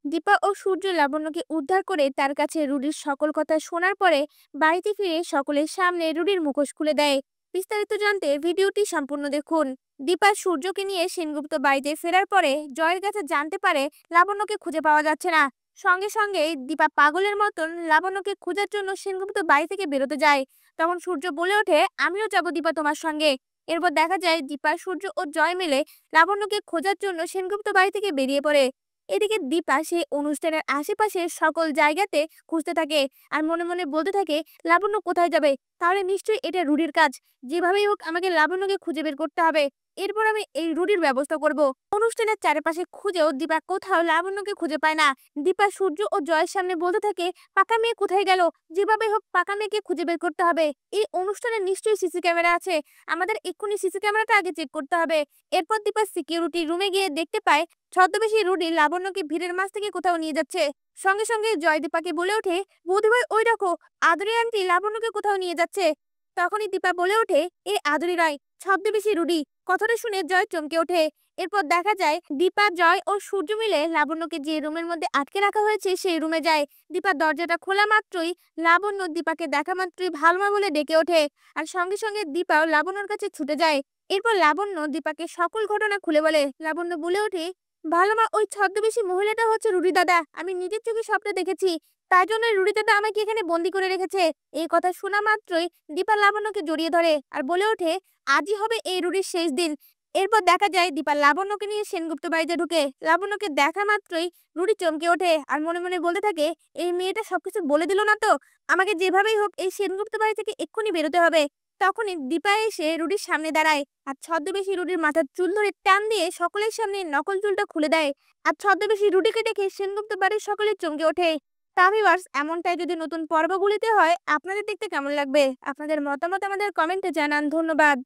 দীপা ও সূর্য লাবণ্যকে উদ্ধার করে তার কাছে রুডির সকল কথা শোনার পরে বাড়িতে ফিরে সকলের সামনে রুডির মুখোশ খুলে দেয়। বিস্তারিত জানতে ভিডিওটি সম্পূর্ণ দেখুন। দীপা সূর্যকে নিয়ে সেনগুপ্ত বাড়িতে ফেরার পরে জয়ের কাছে জানতে পারে লাবণ্যকে খুঁজে পাওয়া যাচ্ছে না। সঙ্গে সঙ্গে দীপা পাগলের মতন লাবণ্যকে খোঁজার জন্য সেনগুপ্ত বাড়ি থেকে বেরোতে যায়। তখন সূর্য বলে ওঠে, আমিও যাবো দীপা তোমার সঙ্গে। এরপর দেখা যায় দীপা, সূর্য ও জয় মিলে লাবণ্যকে খোঁজার জন্য সেনগুপ্ত বাড়ি থেকে বেরিয়ে পড়ে। এদিকে দীপা সেই অনুষ্ঠানের আশেপাশে সকল জায়গাতে খুঁজতে থাকে আর মনে মনে বলতে থাকে, লাবণ্য কোথায় যাবে? তাহলে নিশ্চয়ই এটা রুডির কাজ। যেভাবেই হোক আমাকে লাবণ্যকে খুঁজে বের করতে হবে। এরপর আমি এই রুডির ব্যবস্থা করব। অনুষ্ঠানের চারপাশে খুঁজেও দীপা কোথাও লাবণ্যকে খুঁজে পায় না। দীপা সূর্য ও জয়ের সামনে বলতে থাকে, পাকা মেয়ে কোথায় গেল? যেভাবে হোক পাকা মেয়েকে খুঁজে বের করতে হবে। এই অনুষ্ঠানে নিশ্চয়ই সিসি ক্যামেরা আছে, আমাদের এক্ষুনি সিসি ক্যামেরাটা আগে চেক করতে হবে। এরপর দীপা সিকিউরিটি রুমে গিয়ে দেখতে পায় ছদ্মবেশী রুডি লাবণ্যকে ভিড়ের মাঝ থেকে কোথাও নিয়ে যাচ্ছে। সঙ্গে সঙ্গে জয় দীপাকে বলে ওঠে, বৌদিভাই ওই দেখো, আদরি আন্টি লাবণ্যকে কোথাও নিয়ে যাচ্ছে। তখনই দীপা বলে ওঠে, এ আদরি রায়, ছদ্মবেশী রুডি। কথাটা শুনে জয় চমকে ওঠে। এরপর দেখা যায় দীপা, জয় ও সূর্য মিলে লাবণ্যকে যে রুমের মধ্যে আটকে রাখা হয়েছে সেই রুমে যায়। দীপার দরজাটা খোলা মাত্রই লাবণ্য দীপাকে দেখা মাত্রই ভালমা বলে ডেকে ওঠে। আর সঙ্গে সঙ্গে দীপাও লাবণ্যর কাছে ছুটে যায়। এরপর লাবণ্য দীপাকে সকল ঘটনা খুলে বলে। লাবণ্য বলে ওঠে, ভালো মা, ওই ছদ্মবেশী মহিলাটা হচ্ছে রুডি দাদা। আমি নিজের চোখে স্বপ্নে দেখেছি, তাই জন্য রুডি দাদা আমাকে এখানে বন্দি করে রেখেছে। এই কথা শোনা মাত্রই দীপা লাবণ্যকে জড়িয়ে ধরে আর বলে ওঠে, আজই হবে এই রুডির শেষ দিন। এরপর দেখা যায় দীপা লাবণ্যকে নিয়ে সেনগুপ্ত বাড়িতে ঢুকে। লাবণ্যকে দেখা মাত্রই রুডি চমকে ওঠে আর মনে মনে বলতে থাকে, এই মেয়েটা সবকিছু বলে দিল না তো? আমাকে যেভাবেই হোক এই সেনগুপ্ত বাড়ি থেকে এক্ষুনি বেরোতে হবে। তখনই দীপা এসে রুডির সামনে দাঁড়ায় আর ছদ্মবেশী রুডির মাথার চুল ধরে টান দিয়ে সকলের সামনে নকল চুলটা খুলে দেয়। আর ছদ্মবেশী রুডিকে দেখে সেনগুপ্ত বাড়ির সকলে চমকে ওঠে। তা ভিউয়ার্স, এমনটাই যদি নতুন পর্বগুলিতে হয় আপনাদের দেখতে কেমন লাগবে? আপনাদের মতামত আমাদের কমেন্টে জানান। ধন্যবাদ।